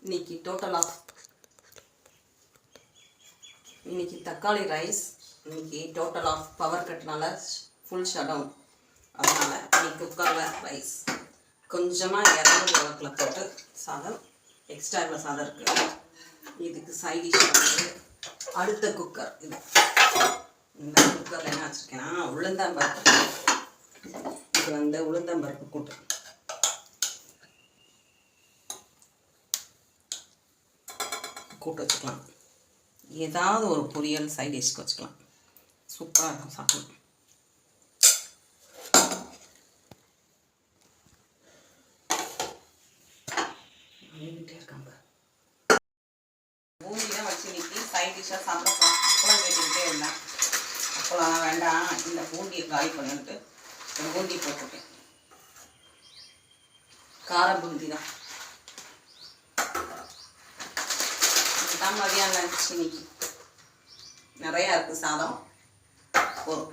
இன்னைக்கு தக்காளி ரைஸ். இன்னைக்கு டோட்டல் ஆஃப் பவர் கட்னால ஃபுல் ஷட் டவுன். அதனால் இன்னைக்கு குக்கரில் ரைஸ் கொஞ்சமாக 200 அளவுக்குள்ள போட்டு சாதம் எக்ஸ்ட்ரா இவ்வளோ சாதம் இருக்குது. இதுக்கு சைட் டிஷ் வந்து அடுத்த குக்கர். இந்த குக்கரில் என்ன வச்சுருக்கேன்னா உளுந்தம்பருப்பு. இது வந்து உளுந்தம்பருப்பு கூட்டு. வச்சுக்கலாம். ஏதாவது ஒரு பொரியல் சைட் டிஷ்க்கு வச்சுக்கலாம். சூப்பராக இருக்கும் சாப்பிடணும். இருக்காங்க பூந்திலாம் வச்சு இன்னைக்கு சைட் டிஷ்ஷாக சாப்பிடலாம். அப்பளம் கேட்டுக்கிட்டே இருந்தேன். அப்பளம் வேண்டாம், இந்த பூந்தியை காலி பண்ணிட்டு பூந்தி போட்டுட்டேன். கார பூந்தி தான். மதியானம் லஞ்ச் இன்னைக்கு நிறையா இருக்குது சாதம். போதும்.